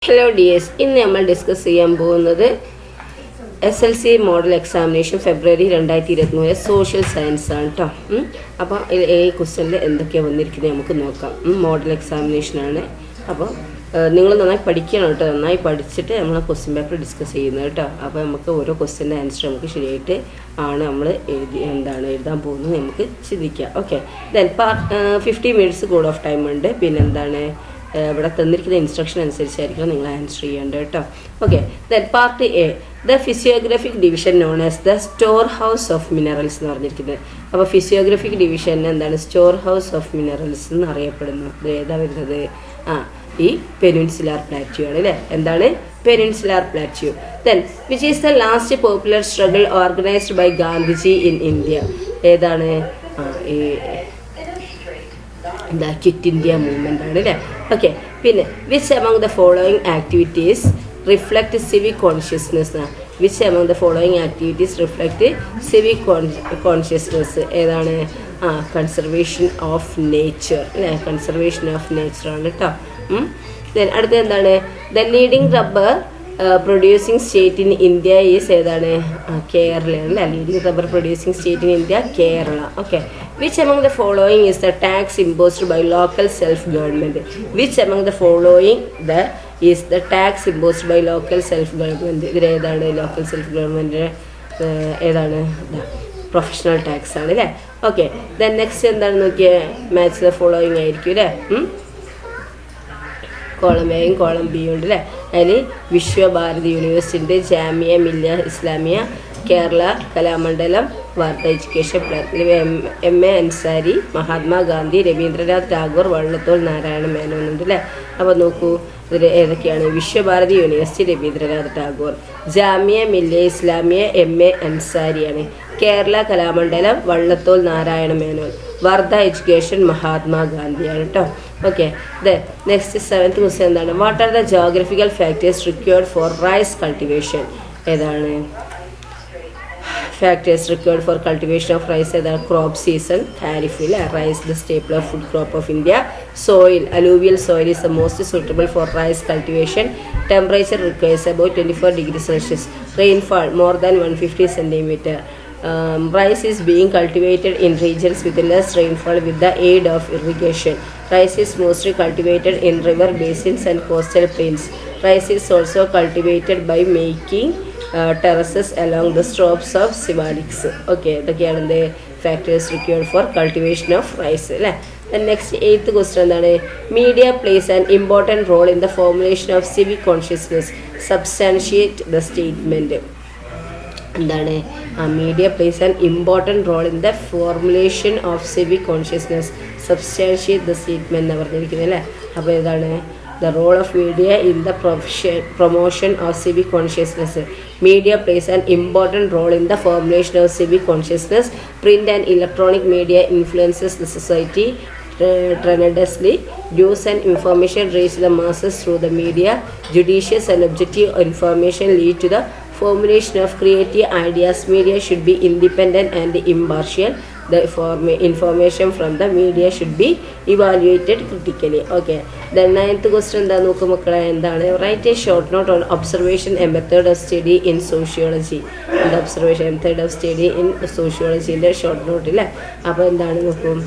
Hello dears, ഇന്ന് നമ്മൾ discuss ചെയ്യാൻ പോകുന്നത് SLC മോഡൽ എക്സാമിനേഷൻ ഫെബ്രുവരി 2023 സോഷ്യൽ സയൻസ് ആണ് കേട്ടോ. അപ്പോൾ ഈ ക്വസ്റ്റ്യനിൽ എന്തൊക്കെയാണ് വന്നിരിക്കുന്നത് നമുക്ക് നോക്കാം. മോഡൽ എക്സാമിനേഷനാണ്. അപ്പോൾ നിങ്ങൾ നന്നായി പഠിക്കണം കേട്ടോ. നന്നായി പഠിച്ചിട്ട് നമ്മൾ ക്വസ്റ്റ്യൻ പേപ്പർ ഡിസ്കസ് ചെയ്യുന്നത് കേട്ടോ. അപ്പോൾ നമുക്ക് ഓരോ ക്വസ്റ്റ്യൻ്റെ ആൻസർ നമുക്ക് ശരിയായിട്ട് ആണ് നമ്മൾ എഴുതാൻ പോകുന്നത് നമുക്ക് ചിന്തിക്കാം. Okay, then 50 minutes cool off time ഉണ്ട്. പിന്നെന്താണ്, ഇവിടെ തന്നിരിക്കുന്ന ഇൻസ്ട്രക്ഷൻ അനുസരിച്ചായിരിക്കും നിങ്ങൾ ആൻസർ ചെയ്യേണ്ടത് കേട്ടോ. Okay, then part A, the physiographic division known as the store house of minerals എന്ന് പറഞ്ഞിരിക്കുന്നത്. അപ്പോൾ ഫിസിയോഗ്രഫിക് ഡിവിഷൻ എന്താണ്? സ്റ്റോർ ഹൗസ് ഓഫ് മിനറൽസ് എന്ന് അറിയപ്പെടുന്നു. ഇത് ഏതാ വരുന്നത്? ഈ പെനിൻസുലാർ പ്ലാറ്റ്യൂ ആണ് അല്ലേ. എന്താണ്? Peninsular plateau. Then which is the last popular struggle organised by Gandhiji in India? ഏതാണ്? ഈ ക്വിറ്റ് ഇന്ത്യ മൂവ്മെൻ്റ് ആണ് അല്ലേ. ഓക്കെ, പിന്നെ which among the following activities reflect civic consciousness? Which among the following activities reflect civic consciousness? ഏതാണ്? Conservation of nature അല്ലേ. Conservation of nature ആണ് കേട്ടോ. Then അടുത്തത് എന്താണ്? The leading rubber producing state in India is ഏതാണ്? കേരള അല്ലേ. Leading rubber producing state in India Kerala. Okay, which among the following is the tax imposed by local self government? Which among the following is the tax imposed by local self government? ഇതിൽ ഏതാണ് local self government? ഏതാണ്? Professional tax ആണ് അല്ലേ. Okay, then next എന്താണ് നോക്കിയാൽ match the following ആയിരിക്കും അല്ലേ. Column എയും കോളം ബിയും ഉണ്ട് അല്ലേ. അതിൽ വിശ്വഭാരതി യൂണിവേഴ്സിറ്റി ഉണ്ട്, Jamia Millia Islamia, Kerala Kalamandalam, Wardha education plan, MA Ansari, Mahatma Gandhi, Rabindranath Tagore, Vallathol Narayana Menon ഉണ്ട് അല്ലേ. അപ്പോൾ നോക്കൂ, ഇതിൽ ഏതൊക്കെയാണ്? വിശ്വഭാരതി യൂണിവേഴ്സിറ്റി രവീന്ദ്രനാഥ് ടാഗോർ, ജാമിയ മില്ലിയ ഇസ്ലാമിയ MA അൻസാരിയാണ്, കേരള കലാമണ്ഡലം വള്ളത്തോൾ നാരായണ മേനോൻ, വാർത്ത എഡ്യൂക്കേഷൻ മഹാത്മാഗാന്ധിയാണ് കേട്ടോ. ഓക്കെ, നെക്സ്റ്റ് 7th ക്വസ്റ്റ്യൻ എന്താണ്? What are the geographical factors required for rice cultivation? ഏതാണ് factors required for cultivation of rice? ഏതാണ്? ക്രോപ്പ് സീസൺ, ഖാരിഫ് അല്ലേ. Rice the staple of food crop of India. Soil, alluvial soil is the most suitable for rice cultivation. Temperature requires about 24 degrees Celsius. Rainfall more than 150 centimeter. Rice is being cultivated in regions with less rainfall with the aid of irrigation. Rice is mostly cultivated in river basins and coastal plains. Rice is also cultivated by making terraces along the slopes of Sivaliks. Okay, ഇതൊക്കെയാണ് the factors required for cultivation of rice അല്ലേ. And next 8th question എന്താണ്? Media plays an important role in the formulation of civic consciousness. Substantiate the statement. എന്താണ്? Media plays an important role in the formulation of civic consciousness. Substantiate the statement എന്ന് പറഞ്ഞിരിക്കുന്നത് അല്ലേ. അപ്പോൾ ഏതാണ്? The role of media in the promotion of civic consciousness. Media plays an important role in the formulation of civic consciousness. Print and electronic media influences the society tremendously. News and information reach the masses through the media. Judicious and objective information lead to the formulation of creative ideas. Media should be independent and impartial. The information from the media should be evaluated critically. Okay, the 9th question എന്താ നോക്കൂ മക്കളെ. എന്താണ്? Write a short note on observation a method of study in sociology. എന്താ observation method of study in സോഷ്യോളജിൻ്റെ short note ഇല്ലേ. അപ്പോൾ എന്താണ് നോക്കും?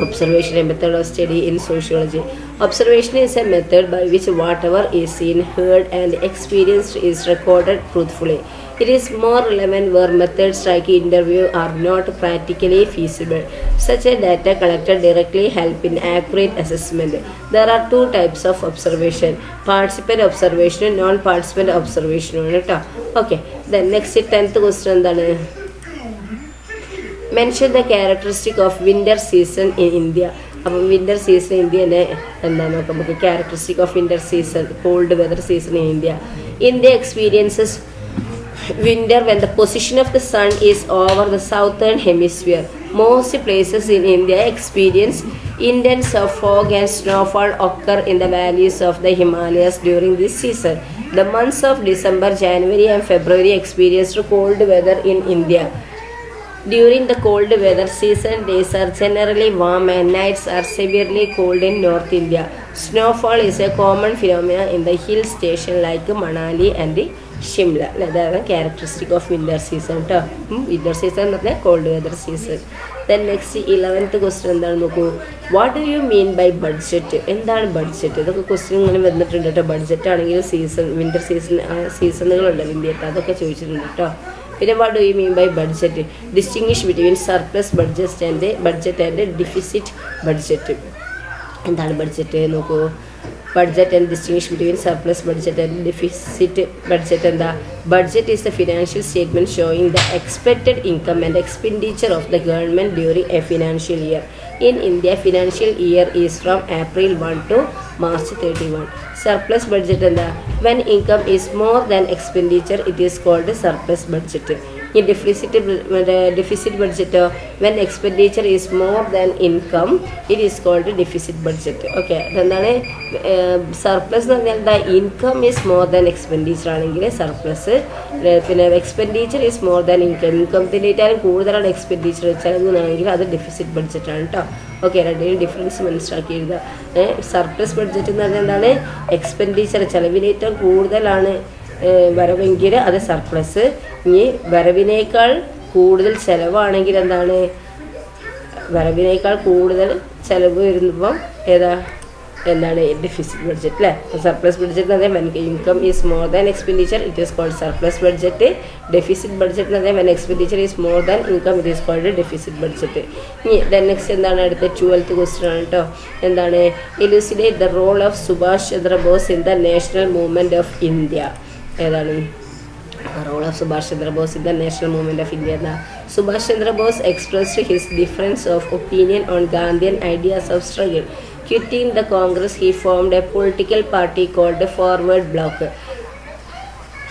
Observation, a method of study in sociology. Observation is a method by which whatever is seen, heard and experienced is recorded truthfully. It is more relevant where methods like interview are not practically feasible. Such a data collected directly help in accurate assessment. There are 2 types of observation: participant observation, non-participant observation. Okay, then next 10th question എന്താണ്? Mention the characteristic of winter season in India. അപ്പം winter season ഇന്ത്യനെ എന്താണ് നോക്കാം നമുക്ക്. Characteristic of winter season, cold weather season in India. India experiences winter when the position of the sun is over the southern hemisphere. Most places in India experience intense fog and snowfall occur in the valleys of the Himalayas during this season. The months of December, January and February experienced cold weather in India. During the cold weather season, days are generally warm and nights are severely cold in North India. Snowfall is a common phenomenon in the hill station like Manali and Shimla. അതാണ് characteristic of winter season കേട്ടോ. Winter season എന്ന് പറഞ്ഞാൽ cold weather season. Then next 11th question എന്താണ് നോക്കൂ. What do you mean by budget? എന്താണ് budget? ഇതൊക്കെ question ഇങ്ങനെ വന്നിട്ടുണ്ട് കേട്ടോ. ബഡ്ജറ്റ് ആണെങ്കിൽ വിൻ്റർ സീസണുകളുണ്ടല്ലോ ഇന്ത്യയിൽ, അതൊക്കെ ചോദിച്ചിട്ടുണ്ട് കേട്ടോ. പിന്നെ what do you mean by budget? Distinguish between surplus budget and deficit budget. എന്താണ് ബഡ്ജറ്റ് നോക്കൂ. Budget and distinguish between surplus budget and deficit budget എന്താ? Budget is the financial statement showing the expected income and expenditure of the government during a financial year. In India, financial year is from April 1 to March 31. Surplus budget എന്താ? When income is more than expenditure, it is called surplus budget. In deficit budget, when expenditure is more than income, it is called deficit budget. Okay, എന്താണ് surplus എന്ന് പറഞ്ഞാൽ എന്താ? Income is more than expenditure ആണെങ്കിൽ surplus, പിന്നെ expenditure is more than income, ഇൻകത്തിനേക്കാളും കൂടുതലാണ് expenditure ചെലവുന്നാണെങ്കിൽ അത് deficit ബഡ്ജറ്റാണ് കേട്ടോ. ഓക്കെ, രണ്ടിനും ഡിഫറൻസ് മനസ്സിലാക്കി എഴുതുക. സർപ്ലസ് ബഡ്ജറ്റ് എന്ന് പറഞ്ഞാൽ എന്താണ്? എക്സ്പെൻഡിച്ചർ ചെലവിനേറ്റവും കൂടുതലാണ് വരവെങ്കിൽ അത് സർപ്ലസ്. ഇനി വരവിനേക്കാൾ കൂടുതൽ ചിലവാണെങ്കിൽ എന്താണ്? വരവിനേക്കാൾ കൂടുതൽ ചിലവ് വരുമ്പം എന്താണ് ഡെഫിസിറ്റ് ബഡ്ജറ്റ് അല്ലേ. സർപ്ലസ് ബഡ്ജറ്റ് എന്ന് പറഞ്ഞാൽ when income is more than expenditure it is called surplus budget. Deficit budget എന്ന് പറഞ്ഞാൽ when expenditure is more than income it is called deficit budget. ഇനി ദെൻ നെക്സ്റ്റ് എന്താണ്? അടുത്ത 12th ക്വസ്റ്റ്യൻ ആണ് കേട്ടോ. എന്താണ്? Elucidate the role of Subhas Chandra Bose in the national movement of India. ഏതാണ് role of Subhas Chandra Bose in the national movement of India? എന്താ? Subhash Chandrabose expressed his difference of opinion on Gandhian ideas of struggle. Quitting the Congress, he formed a political party called Forward Bloc.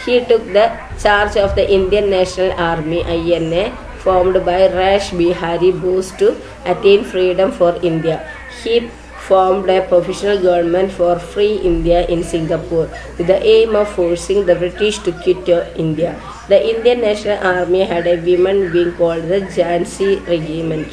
He took the charge of the Indian National Army (INA), formed by Rash Bihari Bose to attain freedom for India. He formed a provisional government for free India in Singapore with the aim of forcing the British to quit India. The Indian National Army had a women wing called the Jhansi Regiment.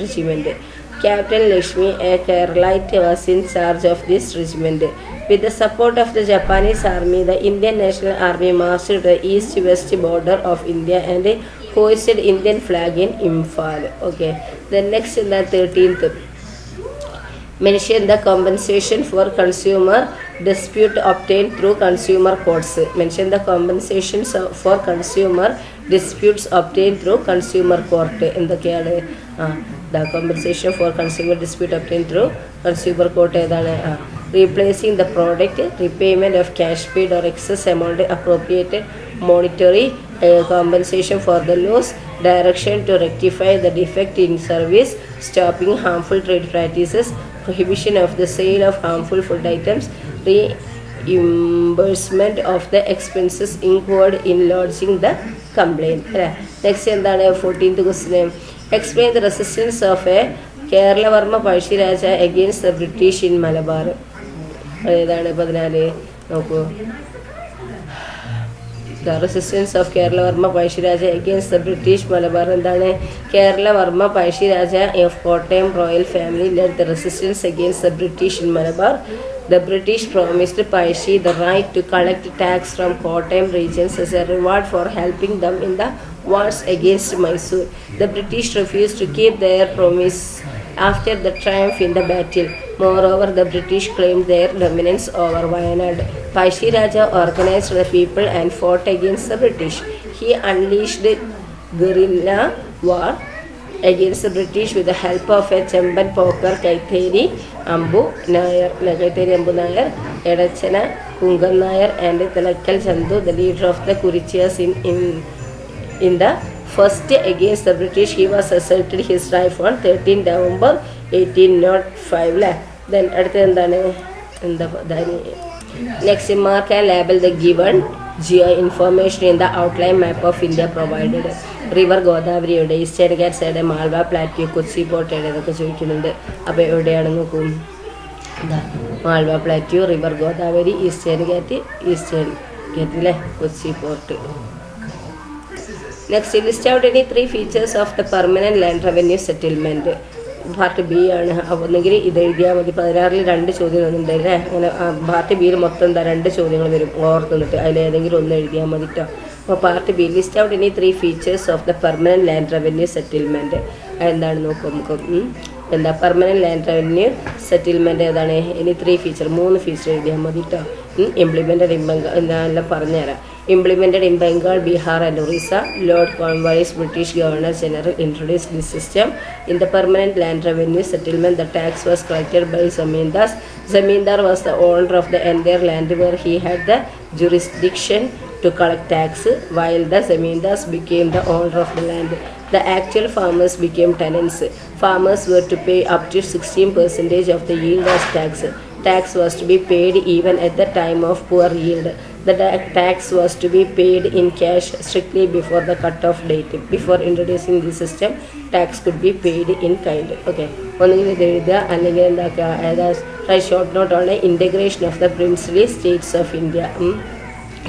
Captain Lakshmi, a Keralite, was in charge of this regiment. With the support of the Japanese army, the Indian National Army marched to the east-west border of India and hoisted Indian flag in Imphal. Okay. Then next in the 13th, mention the compensation for consumer dispute obtained through consumer courts. Mention the compensations for consumer disputes obtained through consumer court. എന്തൊക്കെയാണ്? The compensation for consumer dispute obtained through consumer court ഏതാണ്? Replacing the product, repayment of cash paid or excess amount appropriated, monetary compensation for the loss, direction to rectify the defect in service, stopping harmful trade practices, prohibition of the sale of harmful food items, reimbursement of the expenses incurred in lodging the complaint. Next എന്താണ്? 14th question. Explain the resistance of a Keralavarma Pazhiraja against the British in Malabar. ഏതാണ്? 14 നോക്കൂ. The resistance of Keralavarma Pazhiraja against the British Malabar എന്താണ്? Keralavarma Pazhiraja of Kottayam royal family led the resistance against the British in Malabar. The British promised Pazhi the right to collect tax from Kottayam regions as a reward for helping them in the wars against Mysore. The British refused to keep their promise after the triumph in the battle. Moreover, the British claimed their dominance over Wayanad. Pazhi Raja organized the people and fought against the British. He unleashed guerrilla war against the British with the help of a Chamban poker Kaitheri Ambu Nair, Edachana Kungan Nair and Talakal Chandu, the leader of the Kurichias in the first against the British. He was asserted his right on 13 November 1805. Then at the next mark and label the given geo information in the outline map of India provided. River ഗോദാവരിയുടെ eastern gate side Malwa plateau Kochi port ഏതൊക്കെ ചോദിക്കുന്നുണ്ട്. അപ്പോൾ എവിടെയാണ് നോക്കും? എന്താ? Malwa plateau, river Godavari, eastern gate അല്ലേ, Kochi port. Next, list out any 3 features of the permanent land revenue settlement. Part B ആണ്. അപ്പോൾ ഒന്നെങ്കിൽ ഇത് എഴുതിയാൽ മതി. 16-ൽ 2 ചോദ്യം വരുന്നുണ്ട് അല്ലേ. അങ്ങനെ പാർട്ട് ബിയിൽ മൊത്തം 2 ചോദ്യങ്ങൾ വരും ഓർത്തുന്നിട്ട് അതിലേതെങ്കിലും ഒന്ന് എഴുതിയാൽ മതി കേട്ടോ. അപ്പോൾ part B list out any 3 features of the permanent land revenue settlement. എന്താണ് നോക്കും നമുക്ക്. എന്താ പെർമനൻറ്റ് ലാൻഡ് റവന്യൂ സെറ്റിൽമെൻറ്റ് ഏതാണ്? ഇനി 3 ഫീച്ചർ 3 ഫീച്ചർ എഴുതിയാൽ മതി കേട്ടോ. ഇംപ്ലിമെൻറ്റഡ് ഇൻ ബംഗാൾ ഞാനെല്ലാം പറഞ്ഞുതരാം. Implemented in Bengal, Bihar and Orissa, Lord Cornwallis, British Governor General, introduced this system. In the permanent land revenue settlement, the tax was collected by zamindars. Zamindar was the owner of the entire land where he had the jurisdiction to collect tax, while the zamindars became the owner of the land. The actual farmers became tenants. Farmers were to pay up to 16% of the yield as tax. Tax was to be paid even at the time of poor yield. The tax was to be paid in cash strictly before the cut-off date. Before introducing the system, tax could be paid in kind. Okay. ഒന്നുകിൽ ഇത് എഴുതുക അല്ലെങ്കിൽ എന്താക്കുക ഏതാ short note ആണ് integration of the princely States of India.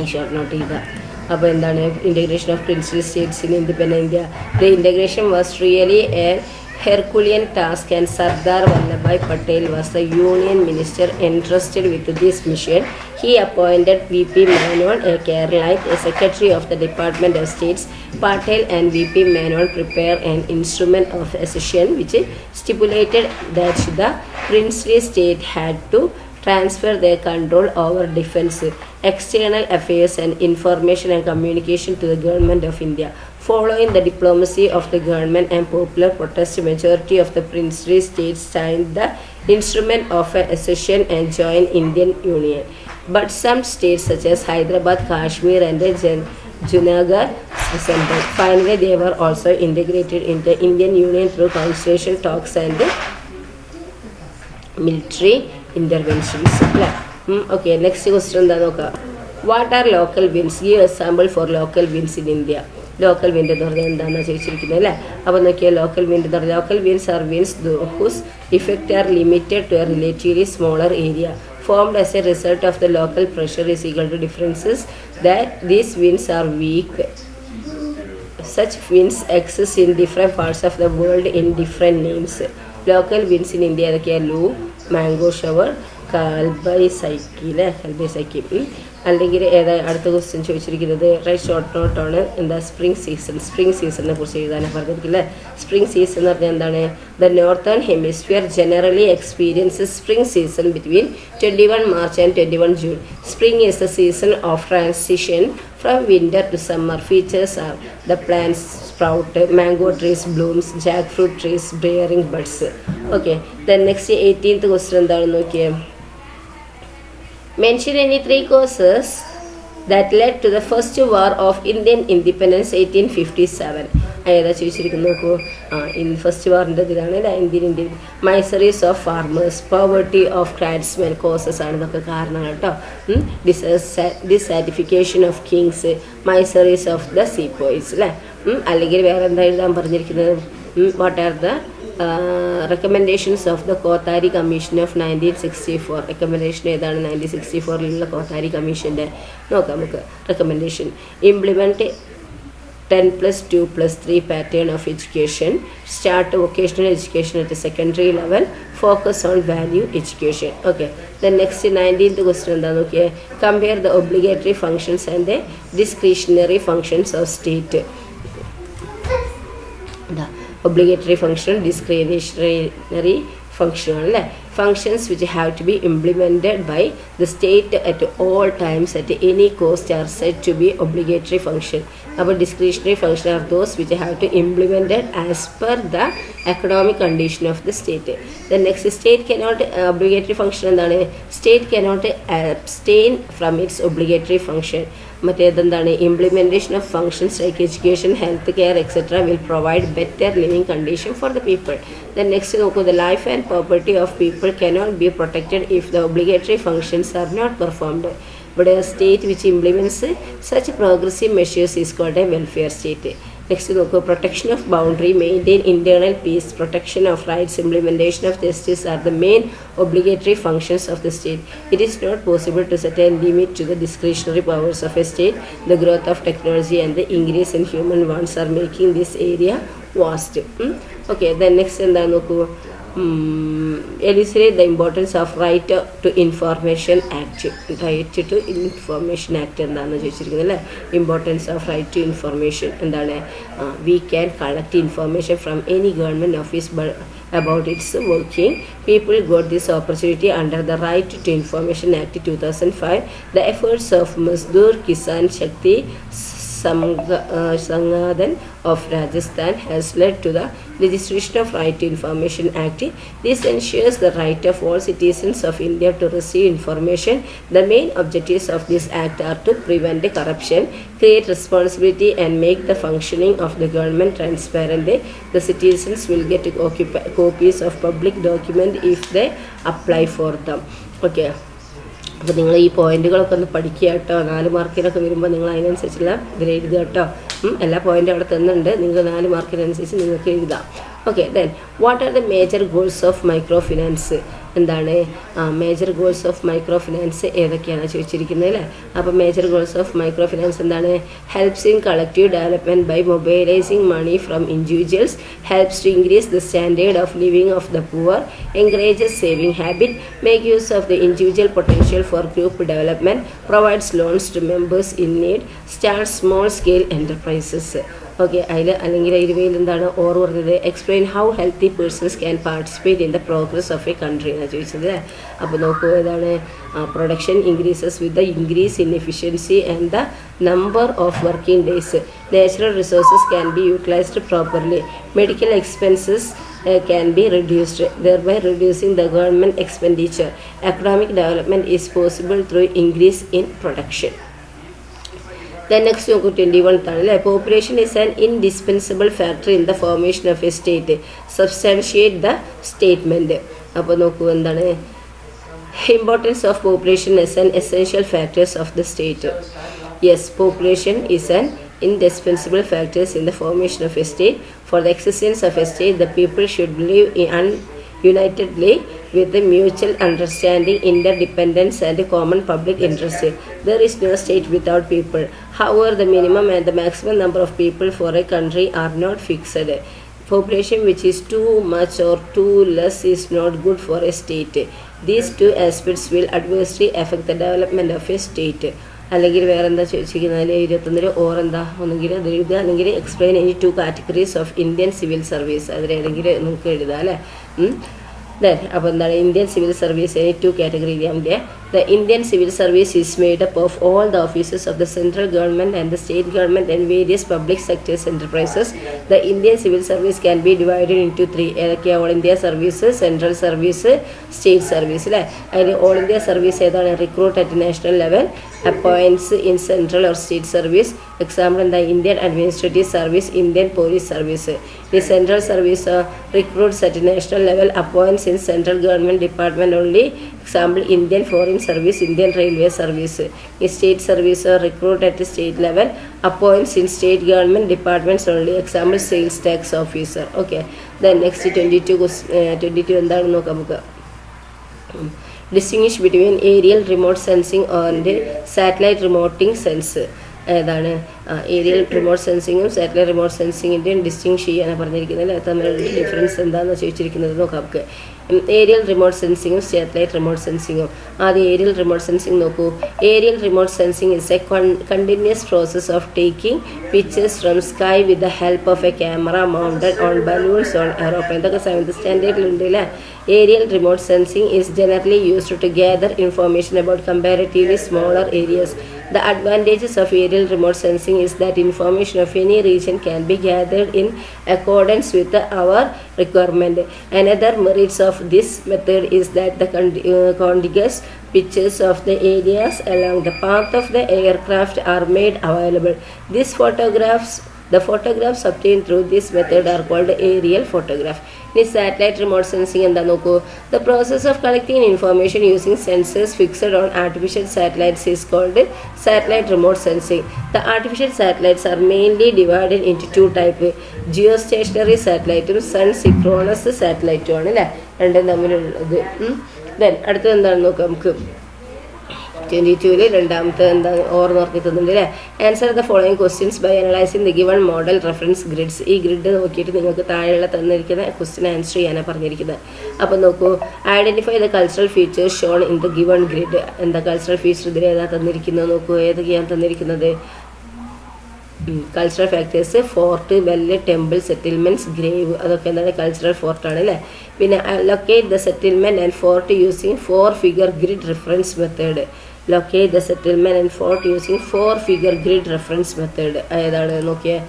ഈ short note ചെയ്താൽ അപ്പോൾ എന്താണ് integration of princely States in independent India. The integration was really A Herculean task, and Sardar Vallabhbhai Patel was the union minister entrusted with this mission. He appointed V.P. Menon, a Keralite, as secretary of the Department of States. Patel and V.P. Menon prepared an instrument of accession which stipulated that the princely state had to transfer their control over defense, external affairs and information and communication to the government of India. Following the diplomacy of the government and popular protest, majority of the princely states signed the instrument of accession and joined Indian Union. But some states such as Hyderabad, Kashmir and Junagadh dissented. Finally, they were also integrated into Indian Union through constitutional talks and military interventions. Okay, next question എന്താ നോക്കാം. What are local winds? Give example for local winds in India. Local wind എന്ന് പറഞ്ഞാൽ എന്താണെന്ന് ചോദിച്ചിരിക്കുന്നത് അല്ലേ. അപ്പോൾ നോക്കിയാൽ local wind എന്ന് പറഞ്ഞാൽ local winds are winds whose effect are limited to a relatively smaller area formed as a result of the local pressure is equal to differences that these winds are weak. Such winds exist in different parts of the world in different names. Local winds in India ഏതൊക്കെയാണ്? ലൂ, mango shower, കൽബൈ cycle. അല്ലെങ്കിൽ അടുത്ത question ചോദിച്ചിരിക്കുന്നത് short നോട്ടാണ്. എന്താ spring സീസണിനെ കുറിച്ച് എഴുതാനാണ് പറഞ്ഞിരിക്കില്ലേ. Spring season എന്ന് പറഞ്ഞാൽ എന്താണ്? The northern hemisphere generally experiences spring season between 21 March and 21 June. Spring is the season of transition from winter to summer. Features are the plants sprout, mango trees blooms, jackfruit trees bearing buds. Okay, then next 18th question എന്താണെന്ന് നോക്കിയേ. Mention any 3 causes that led to the first war of Indian independence 1857. ഏതാ ചോദിച്ചിരിക്കുന്നു നോക്കൂ. First വാറിൻ്റെ ഇതാണ് Indian miseries of farmers, poverty of craftsmen causes ആണ് ഇതൊക്കെ കാരണങ്ങൾ കേട്ടോ. Dissatisfaction of kings, miseries of the sepoys അല്ലേ. അല്ലെങ്കിൽ വേറെ എന്താ എഴുതാൻ പറഞ്ഞിരിക്കുന്നത്? What are the recommendations of the Kothari Commission of 1964. recommendation ഏതാണ്? 1964 കോത്താരി കമ്മീഷൻ്റെ നോക്കാം നമുക്ക്. recommendation implement 10+2+3 pattern of education, start vocational education at the secondary level, focus on value education. Okay, then next 19th question എന്താണെന്ന് നോക്കിയേ. compare the obligatory functions and the discretionary functions of state. Obligatory function, discretionary function അല്ലേ. functions which have to be implemented by the state at all times at any cost are said to be obligatory function. അപ്പോൾ discretionary function are those which have to implemented as per the economic condition of the state. The next state cannot obligatory function എന്താണ്? state cannot abstain from its obligatory function. മറ്റേതെന്താണ്? implementation of functions like education, health care etc. will provide better living condition for the people. Then next നോക്കൂ. the life and property of people cannot be protected if the obligatory functions are not performed. But a state which implements such progressive measures is called a welfare state. Next നോക്കൂ, protection of boundary, maintain internal peace, protection of rights, implementation of justice are the main obligatory functions of the state. It is not possible to set a limit to the discretionary powers of a state. The growth of technology and the increase in human wants are making this area vast. Okay, then next എന്താ നോക്കൂ, elucidate the importance of right to information act. Right to information act എന്താണെന്ന് ചോദിച്ചിരിക്കുന്നത് അല്ലേ. Importance of right to information എന്താണ്? We can collect information from any government office about its working. People got this opportunity under the Right to Information Act 2005. The efforts of Mazdoor Kisan Shakti Sangadan of Rajasthan has led to the legislation of Right to Information Act. This ensures the right of all citizens of India to receive information. The main objectives of this act are to prevent corruption, create responsibility and make the functioning of the government transparent. The citizens will get copies of public documents if they apply for them. Okay. അപ്പോൾ നിങ്ങൾ ഈ പോയിന്റുകളൊക്കെ ഒന്ന് പഠിക്കുക കേട്ടോ. 4 മാർക്കിനൊക്കെ വരുമ്പോൾ നിങ്ങൾ അതിനനുസരിച്ചുള്ള ഇതിൽ എഴുതുക കേട്ടോ. എല്ലാ പോയിന്റും അവിടെ തന്നുണ്ട്, നിങ്ങൾ 4 മാർക്കിനനുസരിച്ച് നിങ്ങൾക്ക് എഴുതാം. Okay, then what are the major goals of micro finance? എന്താണ് major goals of micro finance ഏതൊക്കെയാണ് ചോദിച്ചിരിക്കുന്നത് അല്ലേ. അപ്പോൾ major goals of micro finance എന്താണ്? Helps in collective development by mobilising money from individuals, helps to increase the standard of living of the poor, encourages saving habit, make use of the individual potential for group development, provides loans to members in need, start small scale enterprises. Okay, അല്ലെങ്കിൽ ഇരുവയിൽ എന്താണ് ഓർ പറഞ്ഞത്? Explain how healthy persons can participate in the progress of a country എന്നാണ് ചോദിച്ചത്. അപ്പോൾ നോക്കൂ, ഏതാണ്? Production increases with the increase in efficiency and the number of working days, natural resources can be utilised properly, medical expenses can be reduced, thereby reducing the government expenditure. Economic development is possible through increase in production. Then next നോക്കൂ 21th ആണ് അല്ലേ. Population is an indispensable factor in the formation of a state. Substantiate the statement. അപ്പോൾ നോക്കൂ എന്താണ്? Importance of population as an essential factors of the state. Yes, population is an indispensable factors in the formation of a state. For the existence of a state, the people should live unitedly with the mutual understanding, interdependence and common public interest. There is no state without people. However, the minimum and the maximum number of people for a country are not fixed. Population which is too much or too less is not good for a state. These two aspects will adversely affect the development of a state. അല്ലെങ്കിൽ വേറെ എന്താ ചോദിച്ചിരിക്കുന്നത്? 21 ഓറെന്താ? ഒന്നെങ്കിൽ അത് എഴുതുക, അല്ലെങ്കിൽ explain any 2 categories of Indian civil service. അതിലേതെങ്കിലും നിങ്ങൾക്ക് എഴുതാം അല്ലേ. Then അപ്പോൾ എന്താണ്? Indian civil service any 2 category എഴുതിയാൽ the Indian civil service is made up of all the offices of the central government and the state government and various public sectors enterprises. The Indian civil service can be divided into 3. ഏതൊക്കെയാണ്? All India service, central service, state service അല്ലേ. അതിൽ all India service ഏതാണ്? Recruit at national level, appoints in central or state service. Example എന്താ? Indian administrative service, Indian police service. ഈ central service recruits at national level, appoints in central government department only. Example Indian foreign service, Indian railway service. ഈ state service recruit at state level, appoints in state government departments only. Example sales tax officer. Okay, then next 22 എന്താണെന്ന് നോക്കാം നമുക്ക്. Distinguish between aerial remote sensing and satellite remoting sense. ഏതാണ്? Aerial remote സെൻസിങ്ങും satellite remote സെൻസിങ്ങിൻ്റെയും ഡിസ്റ്റിങ് ചെയ്യാനാണ് പറഞ്ഞിരിക്കുന്നത്. തമ്മിലുള്ള ഡിഫറൻസ് എന്താണെന്ന് ചോദിച്ചിരിക്കുന്നത് നോക്കാം നമുക്ക്. ഏരിയൽ റിമോട്ട് സെൻസിങ്ങും സാറ്റലൈറ്റ് റിമോട്ട് സെൻസിങ്ങും. ആദ്യം ഏരിയൽ റിമോട്ട് സെൻസിങ് നോക്കൂ. Aerial remote sensing is a continuous process of taking pictures from sky with the help of a camera mounted on balloons on aeroplane. ഇതൊക്കെ 7th സ്റ്റാൻഡേർഡിലുണ്ട് അല്ലേ. Aerial remote sensing is generally used to gather information about comparatively smaller areas. The advantages of aerial remote sensing is that information of any region can be gathered in accordance with our requirement. Another merits of this method is that the contiguous pictures of the areas along the path of the aircraft are made available. The photographs obtained through this method are called aerial photograph. ഇനി satellite remote sensing എന്താ നോക്കൂ. The process of collecting information using sensors fixed on artificial satellites is called satellite remote sensing. The artificial satellites are mainly divided into two type, geostationary സാറ്റലൈറ്റും sun synchronous സാറ്റലൈറ്റും ആണ് അല്ലേ രണ്ടും തമ്മിലുള്ളത്. Then അടുത്തത് എന്താണെന്ന് നോക്കാം നമുക്ക്. 22 രണ്ടാമത്തെ എന്താ ഓർന്ന് ഓർക്കി തന്നിട്ടുണ്ട് അല്ലേ. Answer the following questions by analysing the given model reference grids. ഈ ഗ്രിഡ് നോക്കിയിട്ട് നിങ്ങൾക്ക് താഴെയുള്ള തന്നിരിക്കുന്ന ക്വസ്റ്റ്യൻ ആൻസർ ചെയ്യാനാണ് പറഞ്ഞിരിക്കുന്നത്. അപ്പോൾ നോക്കൂ, identify the cultural features shown in the given grid. എന്താ കൾച്ചറൽ ഫീച്ചർ ഇതിൽ ഏതാ തന്നിരിക്കുന്നത് നോക്കൂ. ഏതൊക്കെയാണ് തന്നിരിക്കുന്നത്? കൾച്ചറൽ ഫാക്ടേഴ്സ്, ഫോർട്ട്, വെല്ല്, ടെമ്പിൾ, സെറ്റിൽമെൻറ്റ്സ്, ഗ്രേവ്, അതൊക്കെ എന്താണ് കൾച്ചറൽ ഫോർട്ടാണ് അല്ലേ. പിന്നെ locate the settlement and fort using 4 figure grid reference method. Locate the settlement and fort using 4 figure grid reference method. ഏതാണ് നോക്കിയാൽ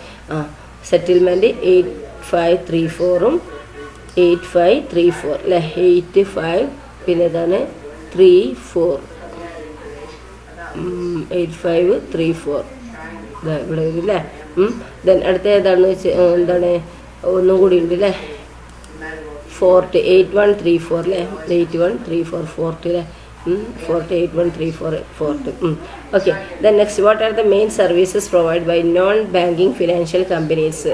സെറ്റിൽമെൻറ്റ് 8534 8534 അല്ലേ. 85 പിന്നെ ഏതാണ് 34 8534 ഇവിടെ വരും അല്ലേ. ദെൻ അടുത്ത ഏതാണെന്ന് വെച്ച് എന്താണ് ഒന്നും കൂടി ഉണ്ട് അല്ലേ. ഫോർട്ട് 8134 അല്ലേ. 8134 ഫോർട്ട് അല്ലേ. Fort 8134 fort. Okay. Then next, what are the main services provide by non banking financial companies.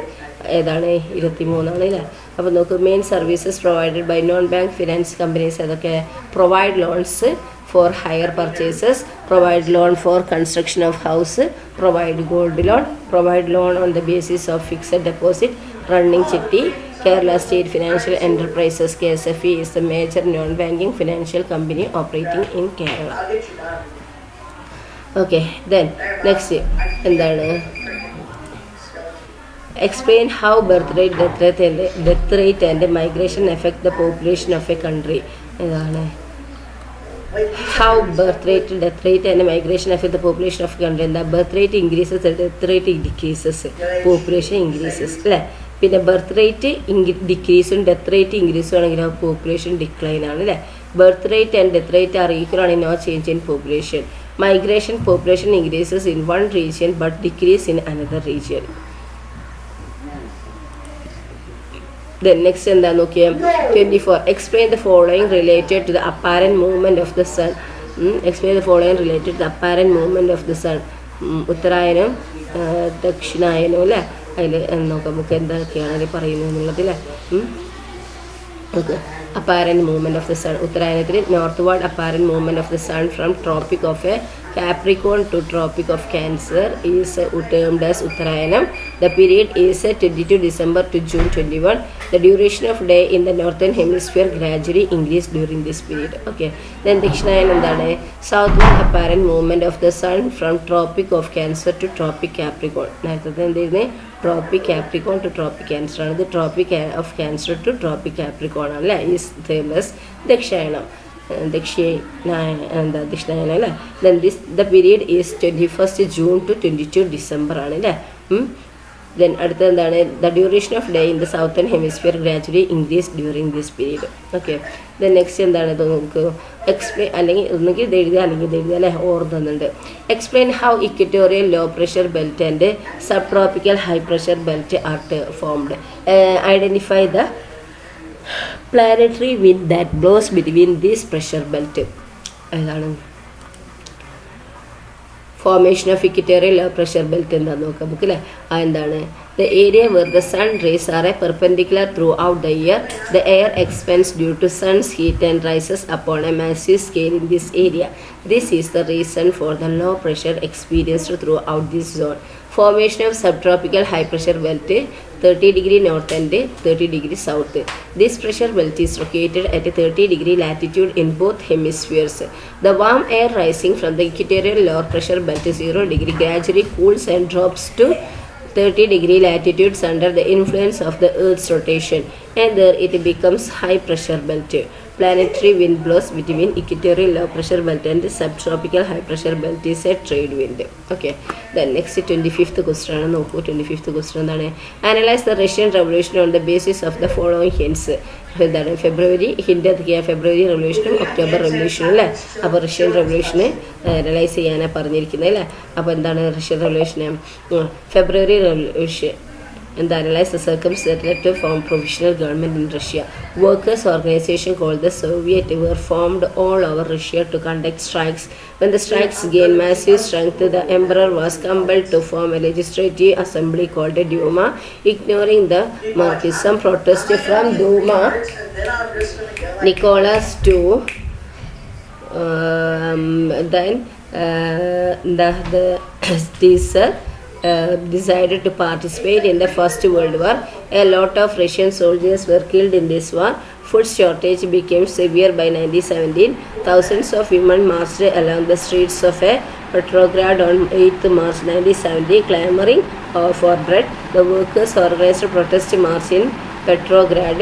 ഏതാണ് 23 ആണ് അല്ലേ. അപ്പോൾ നോക്കൂ, main services provided by non bank finance companies ഏതൊക്കെ? Provide loans for hire purchases, provide loan for construction of house, provide gold loan, provide loan on the basis of fixed deposit, running chitti. Kerala State Financial Enterprises KSFE is the major non-banking financial company operating in Kerala. Okay, then next എന്താണ്? Explain how birth rate, death rate and migration affect the population of a country. ഏതാണ്? How birth rate, death rate and migration affect the population of country. എന്താ? Birth rate increases, death rate decreases, population increases അല്ലേ. പിന്നെ birth rate ഡിക്രീസും death rate ഇൻക്രീസും ആണെങ്കിൽ ആ population decline ആണ് അല്ലേ. Birth rate and death rate are equal ആണ്, no change in population. Migration, population increases in one region but decrease in another region. Then next എന്താ നോക്കിയാൽ 24. Explain the following related to the apparent movement of the sun. Explain the following related to the apparent movement of the sun. ഉത്തരായനം ദക്ഷിണായനം അല്ലേ. അതിൽ നോക്കാം നമുക്ക് എന്തൊക്കെയാണ് അതിൽ പറയുന്നത് എന്നുള്ളത് അല്ലേ. Okay. apparent movement of the sun. ഉത്തരായനത്തിൽ northward apparent movement of the sun from tropic of a Capricorn to tropic of Cancer is termed as Uttarayanam. The period is 22 December to June 21. The duration of day in the northern hemisphere gradually increased during this period. Okay. Then Dakshinayanam endana? Southward apparent movement of the sun from tropic of Cancer to tropic Capricorn. Next then tropic Capricorn to tropic Cancer. The tropic of Cancer to tropic Capricorn is termed as Dakshayanam. ദക്ഷിണായനം അല്ലേ. Then the period is 21st June to 22 December ആണ് അല്ലേ. Then അടുത്ത എന്താണ്? The duration of day in the southern hemisphere gradually increased during this period. Okay. Then next എന്താണ് നമുക്ക് explain, അല്ലെങ്കിൽ ഒന്നുകിൽ ഇത് എഴുതുക അല്ലെങ്കിൽ ഇത് എഴുതുക അല്ലേ. ഓർമ്മയുണ്ട്. Explain how equatorial low pressure belt and subtropical high pressure belt are formed. Identify the planetary wind that blows between this pressure belt. ഏതാണ്? Formation of equatorial pressure belt എന്താണെന്ന് നോക്കാം നമുക്ക് അല്ലേ. എന്താണ്? The area where the sun rays are perpendicular throughout the year, the air expands due to sun's heat and rises upon a massive scale in this area. This is the reason for the low pressure experienced throughout this zone. Formation of subtropical high pressure belt 30° north and 30° south. This pressure belt is located at a 30° latitude in both hemispheres. The warm air rising from the equatorial lower pressure belt 0° gradually cools and drops to 30° latitudes under the influence of the Earth's rotation, and there it becomes high pressure belt. Planetary wind blows between equatorial low pressure belt and subtropical high pressure belt is a trade wind. Okay. Then next 25th question ആണ് നോക്കൂ. 25th question എന്താണ്? Analyze the Russian Revolution on the basis of the following hints. എന്താണ്? ഫെബ്രുവരി hint എന്തൊക്കെയാണ്? ഫെബ്രുവരി റെവല്യൂഷനും October റെവല്യൂഷനും അല്ലേ. അപ്പോൾ Russian റെവല്യൂഷന് analyse ചെയ്യാനാണ് പറഞ്ഞിരിക്കുന്നത് അല്ലേ. അപ്പോൾ എന്താണ് റഷ്യൻ റെവല്യൂഷന്? February revolution and analyze the circumstances to form provisional government in Russia. Workers' organization called the Soviet were formed all over Russia to conduct strikes. When the strikes gained massive strength, the emperor was compelled to form a legislative assembly called a Duma, ignoring the Marxism protest from Duma. Nicholas II then the Caesar decided to participate in the First World War. A lot of Russian soldiers were killed in this war. Food shortage became severe by 1917. Thousands of women marched along the streets of Petrograd on 8th March 1970, clamoring for bread. The workers organized a protest march in Petrograd,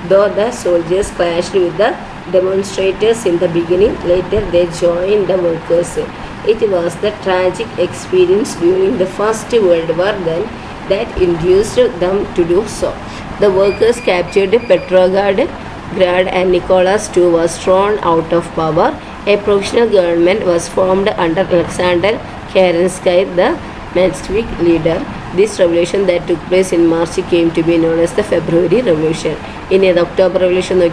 though the soldiers clashed with the demonstrators in the beginning. Later, they joined the workers. It was the tragic experience during the First World War then that induced them to do so. The workers captured Petrograd and Nicholas II was thrown out of power. A provisional government was formed under Alexander Kerensky, the Menshevik leader. This revolution that took place in March came to be known as the February Revolution. In the October Revolution, a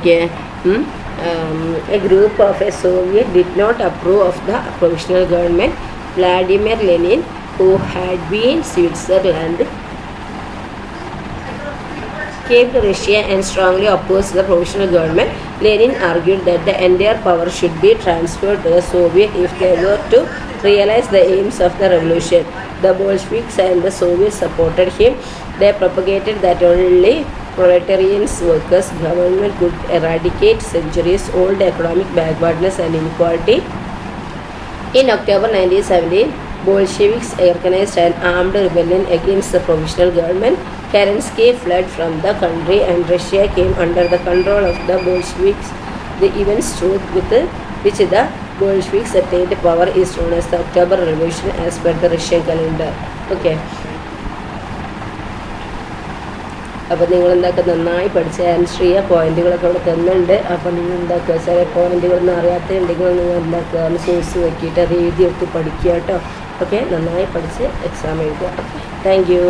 group of a Soviet did not approve of the provisional government. Vladimir Lenin, who had been in Switzerland, came to Russia and strongly opposed the provisional government. Lenin argued that the entire power should be transferred to the Soviets if they were to realize the aims of the revolution. The Bolsheviks and the Soviets supported him. They propagated that only proletarians workers' government could eradicate centuries-old economic backwardness and inequality. In October 1917, Bolsheviks organized an armed rebellion against the provisional government. Kerensky fled from the country and Russia came under the control of the Bolsheviks. The events with which the Bolsheviks attained power is known as the October Revolution as per the Russian calendar. Okay. അപ്പോൾ നിങ്ങൾ എന്താക്കുക നന്നായി പഠിച്ച answer പോയിന്റുകളൊക്കെ അവിടെ തന്നുണ്ട്. അപ്പോൾ നിങ്ങൾ എന്താക്കുക ചില പോയിന്റുകളൊന്നും അറിയാത്തുണ്ടെങ്കിൽ നിങ്ങൾ എന്താക്കുക source നോക്കിയിട്ട് അത് എഴുതിയെടുത്ത് പഠിക്കുക കേട്ടോ. ഓക്കെ, നന്നായി പഠിച്ച് എക്സാം എഴുതുക. Thank you.